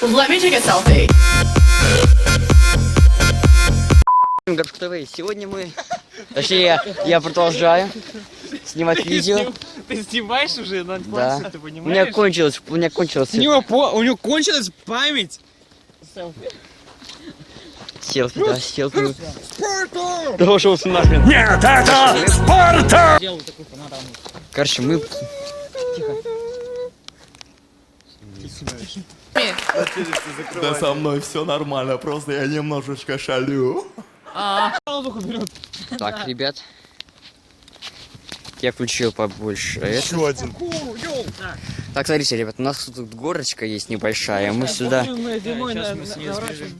Let me take a selfie. Горбушка ТВ. Сегодня мы... Точнее, я продолжаю снимать видео. Ты снимаешь уже на Да. планшет, ты У понимаешь? меня кончилось. У него кончилась память. Селфи, да, селфи. Да ушел нахрен. Нет, это Спарта! Короче, мы... Да со мной все нормально, просто я немножечко шалю. Так, ребят. Я включил побольше. Еще один. Так, смотрите, ребят, у нас тут горочка есть небольшая. Мы сюда... Да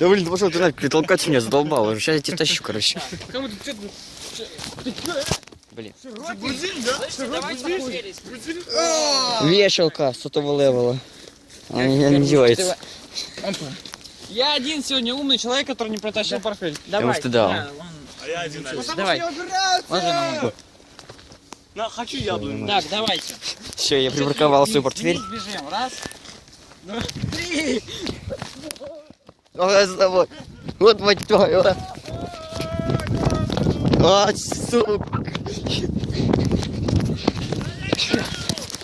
блин, ты пошел, ты нафиг, притолкать меня задолбал уже. Сейчас я тебя тащу, короче. Блин. Вешалка сотого левела. Она не делается. Я один сегодня умный человек, который не протащил портфель. Потому что да. Давай. Ложи на мой. На, хочу яблоню. Так, давайте. Все, я припарковал свой портфель. Бежим. Раз. Ой, с тобой. Вот мать твою. А, сука.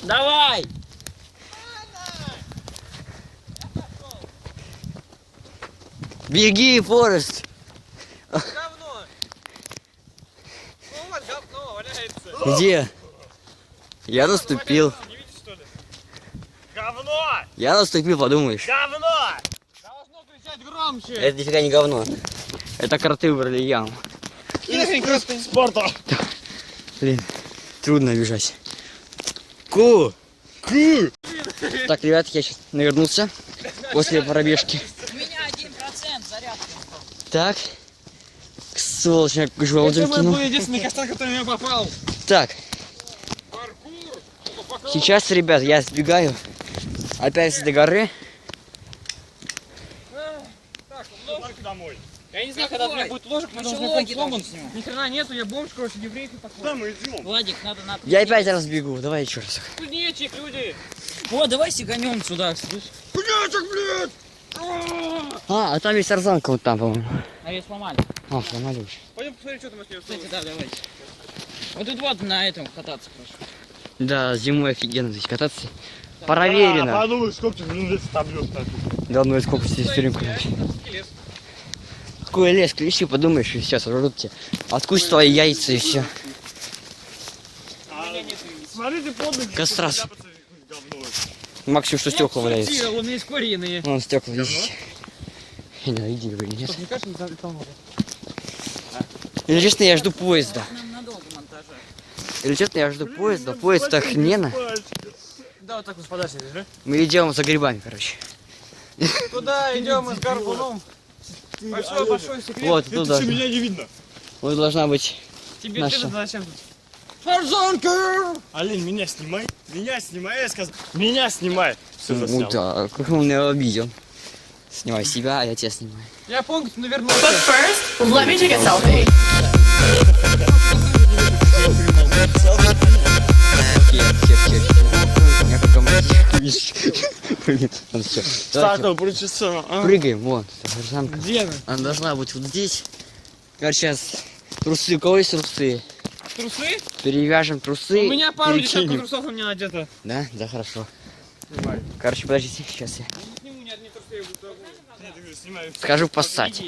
Давай. Беги, Форест. Говно. Вот говно валяется. Где? Я наступил. Не видишь, что ли? Говно! Я наступил, подумаешь. Говно! Должно кричать громче. Это нифига не говно. Это кроты выбрали яму. Спарта! Блин, трудно бежать. Ку! Так, ребят, я сейчас навернулся после пробежки. У меня 1% зарядки. Так. Сволочь, я желудем Это кинул. был единственный костяк, который меня попал. Так. Сейчас, ребят, я сбегаю опять с этой горы. Ложек домой. Я не знаю, когда у меня будет ложек, потому что у меня комп сломан. Ни хрена нету, я бомж, короче, еврей ты такой. Куда мы идем? Владик, надо. Я опять раз бегу. Давай еще раз. Кузнечик, люди. О, давай сиганем сюда, слышь. Кузнечик, блядь! А там есть тарзанка вот там, по-моему. А ее сломали. А, сломали уже. Пойдем посмотрим, что там от нее осталось. Да, давайте. Вот тут вот на этом кататься прошу. Да, зимой офигенно здесь кататься. Проверено. Подумай, сколько ты лет отобьешь так. Да, ну и сколько здесь стрим, короче. Какой лес, клещи, подумаешь, и сейчас рвут тебе. Откусь твои яйца и все. Смотрите под ноги. Кострас. ляпаться говно. Максимум, что стекла валяются. Он искоренные. Вон стекла, видите. Ненавидели вы или нет? Мне кажется, не там. Или честно, я жду поезда. Нам надолго монтажа. Или честно, я жду поезда. Поезд так охрененно. Да, вот так вот подальше, держи. Мы идем за грибами, короче. Куда идем мы с горбуном? Большой секрет. Вот, Это туда. что, меня не видно? Вот должна быть. Тебе наша. ты зачем тут? Тарзанка! Алин, меня снимай. Меня снимай, я сказал. Меня снимай. Все Ну заснял. да, как он меня обидел. Снимай себя, а я тебя снимаю. Я помню, ты But навернулся. first, let me take a selfie. Я как гомосексуал. Блин, ну всё. Давайте Стартовый причесал. прыгаем, вон, тарзанка. Где она? Она должна быть вот здесь. Короче, сейчас трусы, у кого есть трусы? Трусы? Перевяжем трусы. У меня пару десятков перекинем. трусов у меня надето. Да? Да, хорошо. Короче, подождите, сейчас я Не сниму ни одни трусы, я буду. Нет, я говорю, снимаю. скажу поссать.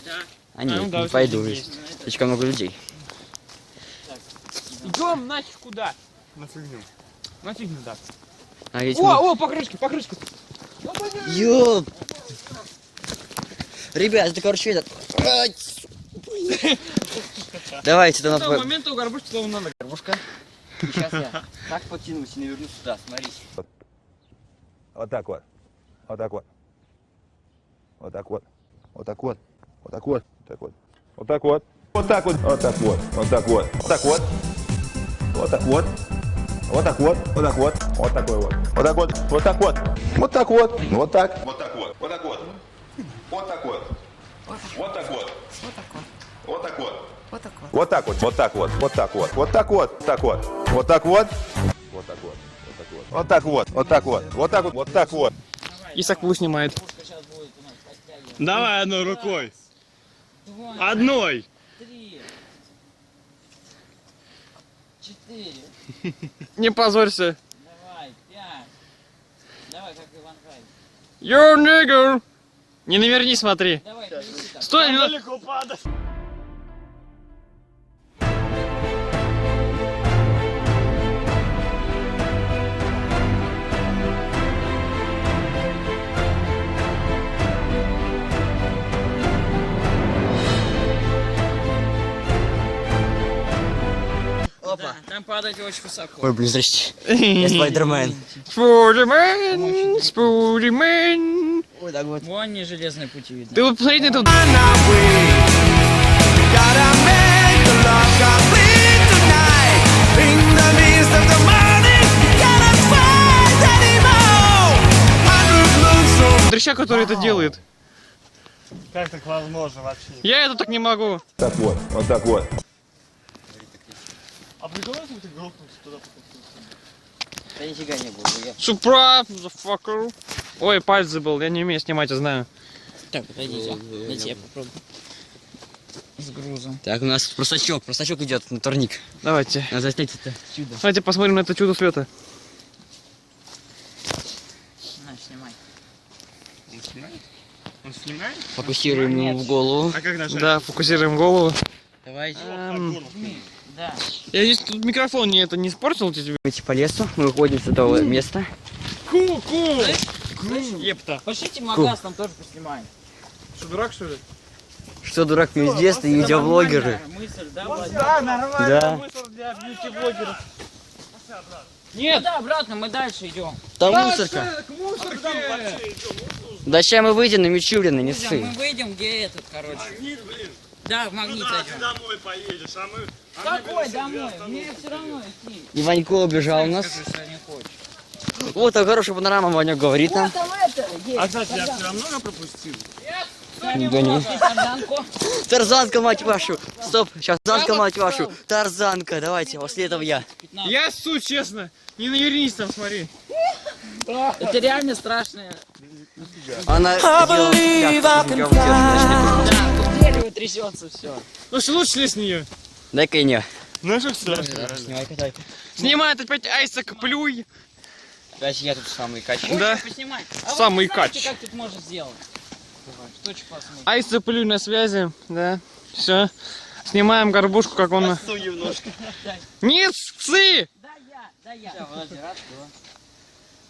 Да. А нет, ну да, не пойду. есть. Слишком много людей. Идем нафиг куда? На фигню. Нафиг не так. А ведь О, покрышка, покрышка. Ёп! Ребят, это, короче, этот... Ай, давайте, С это того надо... момента у горбушки стало надо. Горбушка. Сейчас я так потянусь и навернусь сюда, смотрите. Вот так вот. Вот так вот. Вот так вот. Вот так вот. Вот так вот. Вот так вот. Вот так вот. Вот так вот. Вот так вот. Вот так вот. Вот так вот. Вот так вот. Вот так вот. Вот такой вот. Вот так вот. Вот так вот. Вот так вот. Вот так. Вот так вот. Вот так вот. Вот так вот. Вот так вот. Вот так вот. Вот так вот. Вот так вот. Вот так вот. Вот так вот. Так вот. Вот так вот. Вот так вот. Вот так вот. Вот так вот. Вот так вот. Вот так вот. Вот так вот. Исак Плу снимает. Давай одной рукой. Одной. 3, 4, Не позорься. давай, 5. Давай, как Иван Гай. Yo, nigger. Не наверни, смотри. Давай, повиси там. Стой, ну... Да, там падать очень высоко. Ой, блин, здрасте. Я Спайдермен. Спудимен, Спудимен. Ой, так вот. Вон не железные пути видно. Ты вот посмотри на это. Дрища, который это делает. Как так возможно вообще? Я это так не могу. Так вот, вот так вот. А прикольно, если бы ты грохнулся туда потом? Да нифига не было. Surprise, motherfucker. Ой, пальцы забыл, я не умею снимать, я знаю. Так, подойдите. Дайте я попробую. С грузом. Так, у нас просачок идет на турник. Давайте. Надо заснять это чудо. Давайте посмотрим на это чудо света. На, снимай. Он снимает? Фокусируем ему в голову. А как нажать? Да, фокусируем голову. Давайте. Да. Я здесь тут микрофон не испортил тебе. Мы по лесу, мы выходим с этого места. Ку-ку! Епта. Пошлите магаз, там тоже поснимаем. Что, дурак, что ли? Что, дурак, мы из детства видеоблогеры. Нормальная мысль, да, Владимир? Да, нормально. Да. Мысль для бьюти-блогеров. Нет! Да, обратно, мы дальше идем. Там мусорка. К мусорке! Да сейчас мы выйдем на Мичурина, не Друзья, ссы. мы выйдем, где этот, короче. Магнит, блин. Да, в магнит Куда ты зайдем. домой поедешь, а мы... Какой домой? Мне все равно идти. Иванько убежал у нас. Скажи, что не хочешь. Вот, так хорошая панорама, Ваня говорит нам. Там это есть. А, кстати, я вчера много пропустил. Да не. Тарзанку. Тарзанка, мать вашу. Стоп, сейчас Тарзанка, мать вашу. Тарзанка, давайте, после этого я. Я су, честно. Не навернись там, смотри. Это реально страшное. Она делала яхту, Да, тут дерево трясется, все. Слушай, лучше слезь с нее. дай-ка и не. Ну что страшно? Снимай, катай. Снимает опять Айсак Плюй. Опять я тут самый качу. Да. Поснимай. Самый вы знаете, кач. как тут можно сделать? Что че посмотрим? Айсак Плюй на связи. Да. Все. Снимаем горбушку, как он... Нет, сцы! Да я.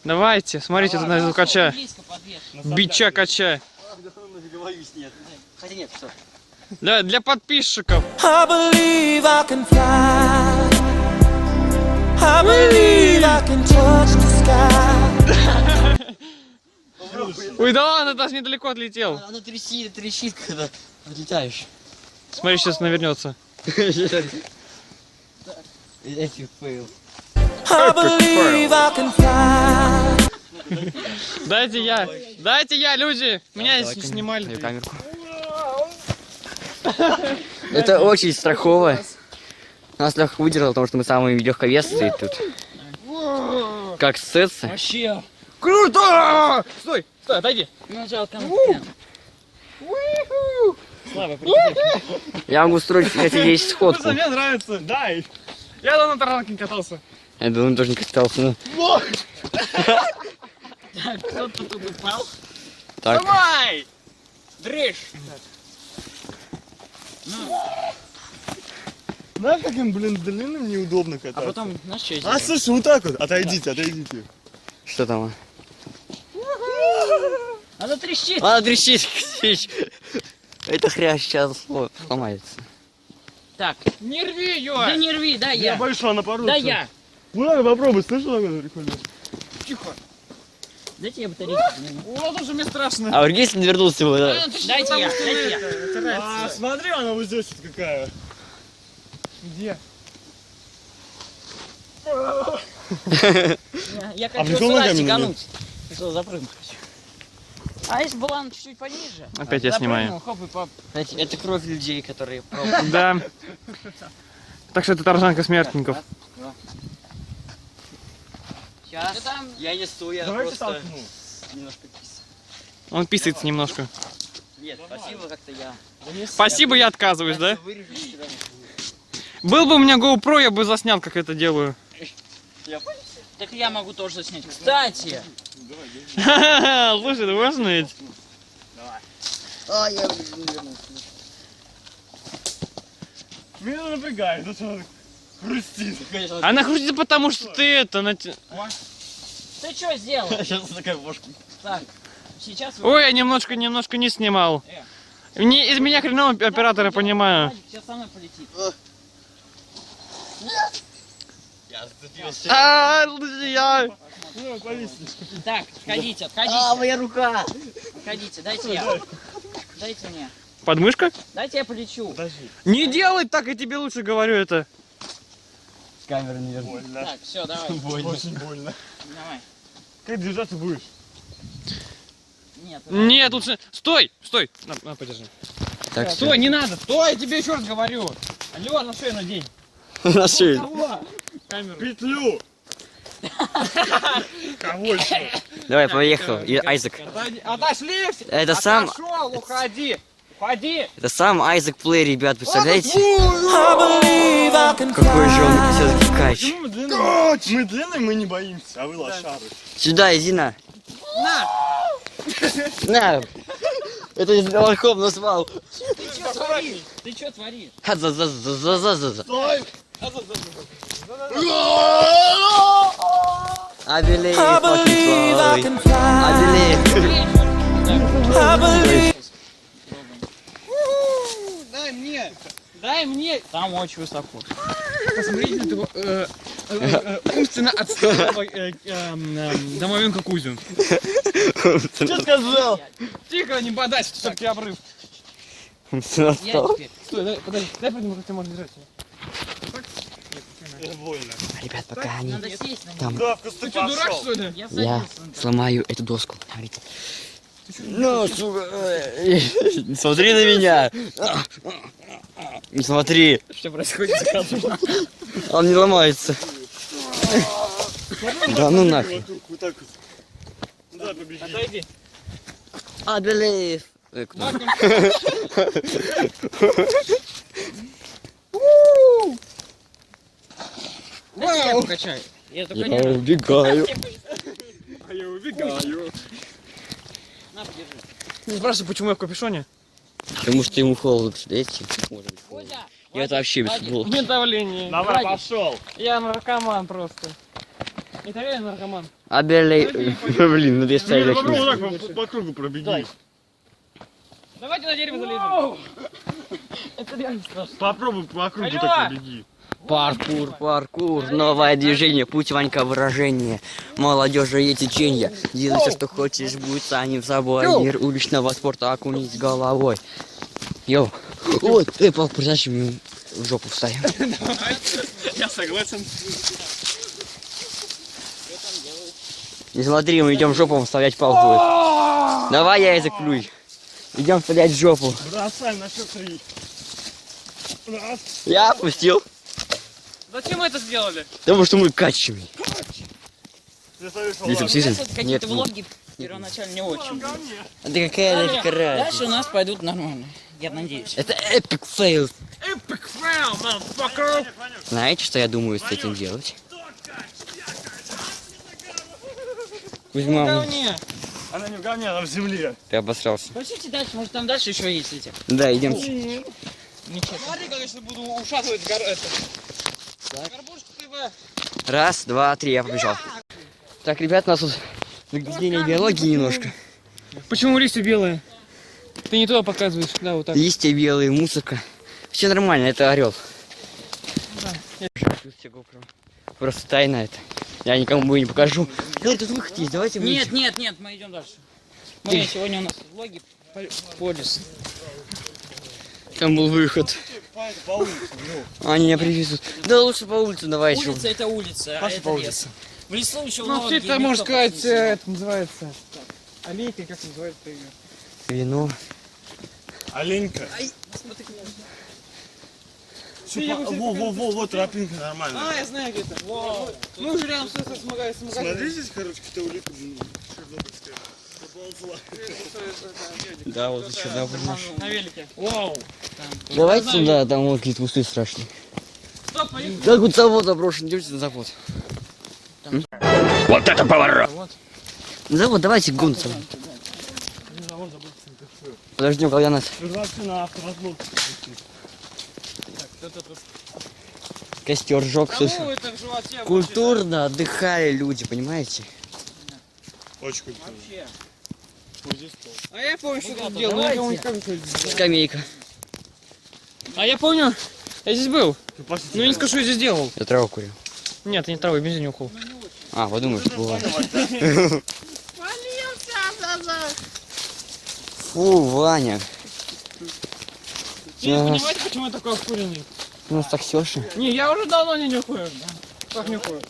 Давайте, смотрите, это на звукача. Близко подвешен. Бича кача. Хотя нет, все. Для подписчиков. I believe I can fly. I believe I can touch the sky. Ой, да ладно, даже недалеко отлетел. Оно трещит, когда отлетаешь. Смотри, сейчас навернется. Эфиг фейл. I believe I can fly. Дайте я, люди. Меня здесь не снимали. Камерку. Это очень страхово. Нас легко выдержало, потому что мы самые легковесные тут. Как сцеться. Вообще. Круто! Стой, отойди. Ну, жалко. Слава, Я могу устроить, хотя есть сходку. Мне нравится. Дай. Я давно на таранке не катался. Я думаю, он тоже не катался. Ну. Так, кто-то тут упал. Так. Давай! Дрыщ. Знаешь, как им, блин, длинным неудобно А кататься? потом, знаешь, что я А, сделаю? слушай, вот так вот. Отойдите. Что там? Она трещит. Она трещит. Это хрящ сейчас сломается. Так, Не рви ее. да не рви, да Я я. боюсь, что она порвется. Да я. Ну ладно, попробуй, слышишь, как это прикольно? Тихо. Дайте я батарейку. О, тоже мне страшно. А вдруг если навернулся бы, да? Дайте я. А, смотри, она вот здесь вот какая. Где? Я А хочу прикол сюда ногами сигануть. Что, запрыгнуть хочу. А если была она чуть-чуть пониже? Опять я Запрыгнул, снимаю. хоп, и поп. Знаете, это кровь людей, которые пробуют. Да. Так что это тарзанка смертников. Сейчас. Я несу, я Давайте просто толкну. немножко кис. Он писается немножко. Нет, спасибо, как-то я. Спасибо, я отказываюсь, да? Был бы у меня GoPro, я бы заснял, как это делаю. Так я могу тоже снять. Кстати, Слушай, ты можешь снять? А, я не вернулся. Меня напрягает, да что хрустит. Она крутится потому, что ты это... ты что сделал? Сейчас такая бошка. Так, сейчас... Ой, я немножко не снимал. Из меня хреново оператора понимаю. Сейчас со мной полетит. Я... Так, отходите, отходите. моя рука! Отходите, дайте я. Дайте мне. Подмышка? Дайте я полечу. Не делай так, я тебе лучше говорю это. С камеры не верну. Больно. Так, все, давай. Очень больно. Давай. Как держаться будешь? Нет. Нет, лучше... Стой! Стой! На, подержи. Так, Стой, не надо! Стой, я тебе еще раз говорю! Алло, на шею надень. на шею. Камеру. Петлю! Кого еще? Давай, поехал. И Айзек. Отошли! Это сам... Отошел, уходи! Уходи! Это сам Айзек Плей, ребят, представляете? I believe I can Какой же он все-таки кач. Почему мы длинные? Мы длинные, мы не боимся, а вы лошары. Сюда, иди на. На! Это из волков назвал. Ты что творишь? Ты что творишь? За-за-за-за-за-за. Стой! I believe, I fucking believe I fly. can fly. I believe. I believe. Дай мне! Дай мне! Там очень высоко. Посмотрите на этого умственно отсталого домовенка Кузю. Что сказал? Тихо, не бодайся, что все-таки обрыв. Я теперь. Стой, дай, подожди, дай придумай, как ты можешь держать. Это больно. Ребят, пока они Надо сесть на него. там, Да, в кусты Ты что, дурак, пошел. что ли? Я я садился. сломаю эту доску. Смотрите. Ну, сука. Не смотри на меня. Не смотри. Что происходит? Он не ломается. Да ну нахуй. Вокруг, вот так вот. Да, побеги. Отойди. I believe. Кто? Дайте я покачаю. Я только Я не... убегаю. А я убегаю. На, подержи. Не спрашивай, почему я в капюшоне? Потому что ему холодно, представляете? Может быть, холодно. Кузя, Я это вообще без футболки. Нет давления. Давай, пошел. Я наркоман просто. Это реально наркоман. I believe. Блин, ну без цели. Попробуй вот так по кругу пробеги. Давайте на дерево залезем. Это реально страшно. Попробуй по кругу Алло! так пробеги. Паркур, паркур, новое движение, путь Ванька выражение. Молодежи и течение. Делай все, что хочешь, будет сами в собой. Мир уличного спорта окунись головой. Йоу. Ой, пал, придачи мы в жопу вставим. Я согласен. Не смотри, мы идем в жопу вставлять пал будет. Давай я язык плюй. Идем вставлять в жопу. Бросай на счет 3. Раз. Я опустил. Зачем мы это сделали? Потому что мы качем. Ты слышал, Летом ладно? сизым? Сейчас Нет, какие-то влоги первоначально не очень. это какая нафиг разница? Дальше у нас пойдут нормально. Я надеюсь. Это эпик фейл. Epic fail, motherfucker! Знаете, что я думаю с этим делать? Кузьма, Говне. Она не в говне, она в земле. ты обосрался. Пошлите дальше, может там дальше еще есть эти. Да, идемте. Ничего. Смотри, конечно, буду ушатывать это. Горбушку кривая. Раз, два, три, я побежал. Так, ребят, у нас тут загрязнение биологии немножко. Почему листья белые? Ты не туда показываешь, да, вот так. Листья белые, мусорка. Все нормально, это орел. Просто тайна это. Я никому не покажу. Говорит, тут выход есть, давайте Нет, выйдем. нет, нет, мы идем дальше. Мы сегодня у нас влоги по лесу. Там был выход. По улице, ну. Они меня привезут. Да лучше по улице давай еще. Улица это улица, а Пошли по это улице. лес. В лесу еще Ну, много это, можно сказать, это называется... Аллейка, как называется ее? Вино. Оленька. Во, вот тропинка нормальная. А, я знаю где это. Мы уже рядом с магазином. Смотри, здесь, короче, какая-то улитка. Да, вот еще добрый наш. На велике. Вау. Давайте сюда, там вот какие-то кусты страшные. Стоп, поехали. Как вот завод заброшен, идете на завод. Вот это поворот! На завод давайте гонцам. Подождем, когда нас Вообще на авторазлог. костер жег. Кому это в животе? Культурно отдыхали люди, понимаете? Очень круто. А я помню, что тут делал. Я никому не скажу, что это. Скамейка. А я помню, я здесь был. Ну я не скажу, что я здесь делал. Я траву курю. Нет, я не травой, бензин нюхал. А, подумаешь, было. Фу, Ваня. Вы не понимаете, почему я такой обкуренный? У нас таксерши. Не, я уже давно не нюхаю. Как нюхаю?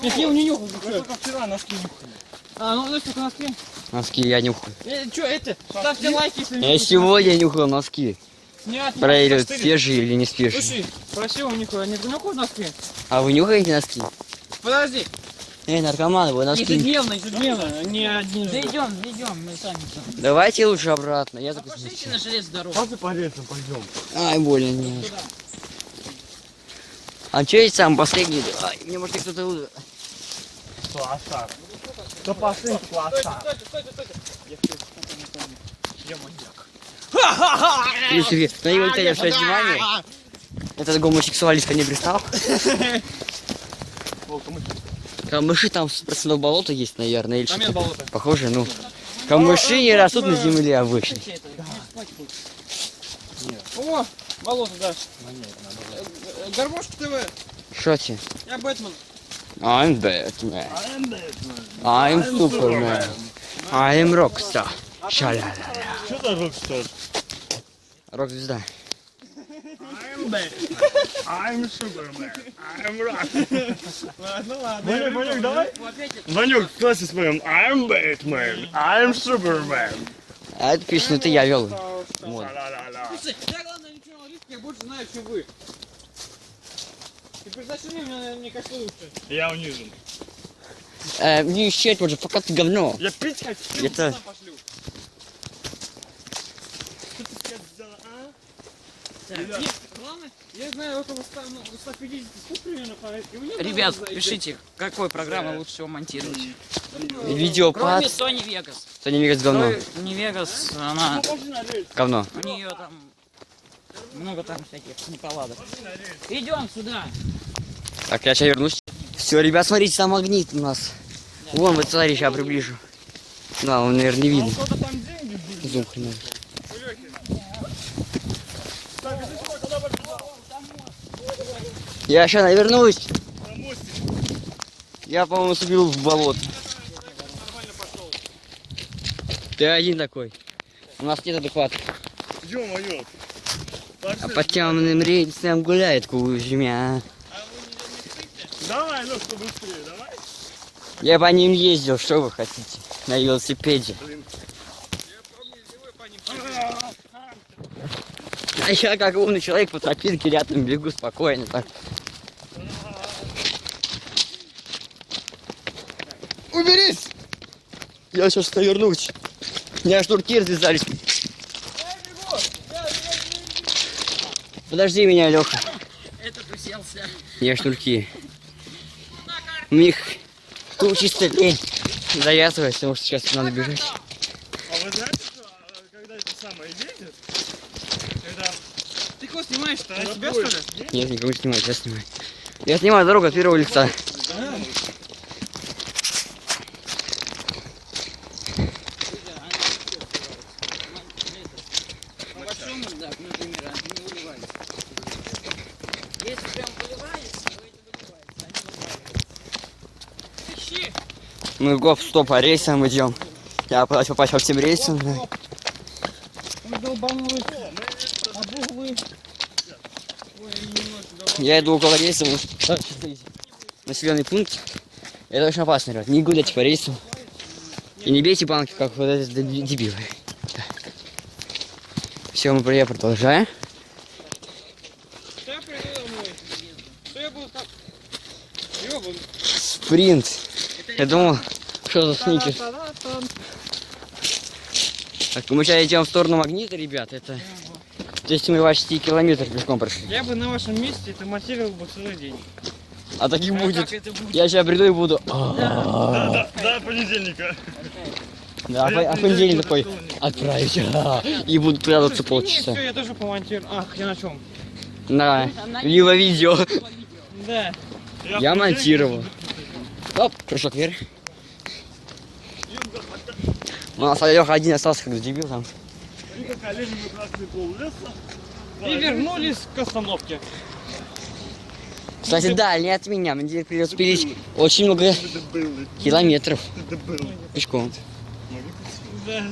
Нет, я его не нюхаю. Только вчера носки нюхали. А, ну здесь только носки. Носки я нюхаю. Что, это? Ставьте лайки, если Я сегодня нюхал носки. Нет, Проверю, свежие или не свежие. Слушай, красиво нюхаю, не нюхаю носки. А вы нюхаете носки? Подожди. Эй, наркоманы, вы носки. Ежедневно, не один. Да идем, мы сами там. Давайте лучше обратно. Я так Пошлите на железную дорогу. Папа полезно, пойдем. Ай, больно мне. А че эти самые последние? Ай, мне может кто-то... Класса. Да пошли, класса. Если на него хотели обращать внимание, этот гомосексуалист не пристал. Камыши там спросил, болото есть, наверное, или Там нет что-то болота. похоже, ну. Камыши не растут на земле обычно. О, болото, да. Гармошка ТВ. Шо тебе? Я Бэтмен. I'm Batman. I'm Superman. I'm Rockstar. Ша-ля-ля-ля. Что за рок-стар? Рок-звезда. I'm Batman. I'm Superman. I'm Rock. Ладно. Ванюк, давай. Ванюк, в классе споем. I'm Batman. I'm Superman. А эту песню-то я вел. Вот. Ла-ла-ла-ла. Слушай, я главное ничего английский, я больше знаю, чем вы. И представьте мне как лучше. Я унижен. Не ищать, вот же, пока ты говно. Я пить хочу. Это... Сам пошлю. Что ты сказала, а? Нет, главное, я знаю около 150 штук примерно, и у них Ребят, главное, пишите, какой программу лучше всего монтировать. Видеопад. Кроме Sony Vegas. Sony Vegas говно. Sony Vegas, она, Говно. у нее там много там всяких неполадок. Идем сюда. Так, я сейчас вернусь. Все, ребят, смотрите, там магнит у нас. Вон, вот смотри, сейчас приближу. Да, он, наверное, не видно. Кто-то там деньги будет. Зум хреновый. Я сейчас вернусь. Я, по-моему, ступил в болото. Ты один такой. У нас нет адеквата. Ё-моё. А по темным рельсам гуляет кузьмя. Давай, ну что быстрее, давай. Я по ним ездил, что вы хотите? На велосипеде. А я как умный человек по тропинке рядом бегу спокойно так. Уберись! Я сейчас вернусь. У меня шнурки развязались. Подожди меня, Леха. Этот уселся. Я шнурки. У них чисто лень завязывать, потому что сейчас надо бежать. А вы знаете, что когда это самое едет, когда... Ты кого снимаешь-то? А себя что ли? Нет, никого не снимаю, я снимаю. Я снимаю дорогу от первого лица. Да, например, они не выливаются. Если прям выливается, то это выливается, они Ищи. Мы гоп-стоп по рейсам идем. Я пытаюсь попасть по всем рейсам. Да. Он долбанулся. Об углы. Я иду около рейса, населенный пункт. Это очень опасно, ребят. Не гуляйте по рейсу. И не бейте банки, как вот этот дебилы. Все, я продолжаю. Что я приду домой? Что я буду так? Ёбаный. Спринт. Я думал, что за сникерс. Так, мы сейчас идем в сторону Магнита, ребят. Это 220 километров пешком прошли. Я бы на вашем месте это монтировал бы целый день. А так и будет. как это будет? Я сейчас приду и буду. До понедельника. Да, а в понедельник такой отправить. И буду прятаться полчаса. Все, я тоже помонтирую. Ах, я на чем? На либо видео. Да. Я монтировал. Оп, прыжок вверх. У нас Алёха один остался, как дебил там. И вернулись к остановке. Кстати, да, не от меня. Мне теперь придется пилить очень много километров пешком. Да.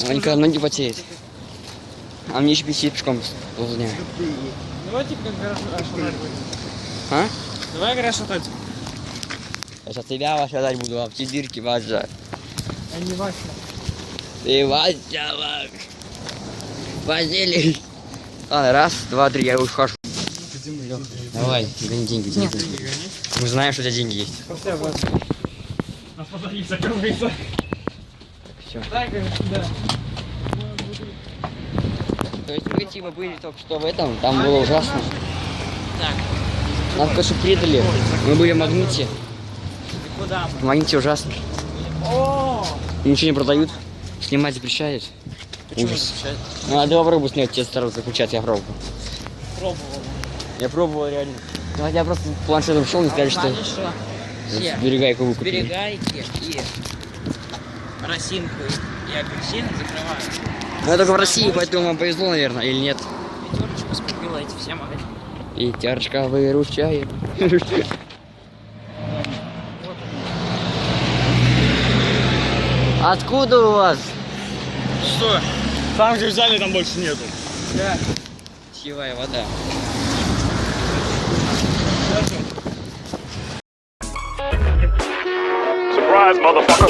Ванька ноги потеет. А мне еще писать пешком полдня. Давайте как гараж шатать будем. А? Давай гараж шатать. Я сейчас тебя ваша дать буду, а в те дырки Вася. А не Вася. Ты Вася, Василий. Ладно, раз, два, три, я ухожу. Давай, гони деньги, деньги. Мы знаем, что у тебя деньги есть. Нас позади закрывается. Все. Дай, конечно, да. То есть мы типа были только что в этом, там было ужасно. Нас, конечно, предали. Мы были в Магните. Куда? В Магните ужасно. О! Ничего не продают. Снимать запрещают. Ужас. А, давай попробуй снять, тебе старался закричать, я пробовал. Пробовал. Я пробовал реально. Ну, я просто планшетом шел, не сказали, что сберегайку выкупили. Сберегайте и росинку и апельсин закрывают. Ну, я только в России, поэтому вам повезло, наверное, или нет? Пятерочку скупила эти все магазины. И тяжко выручает. Откуда у вас? Что? Там, где взяли, там больше нету. Чаевая вода. Surprise, motherfucker.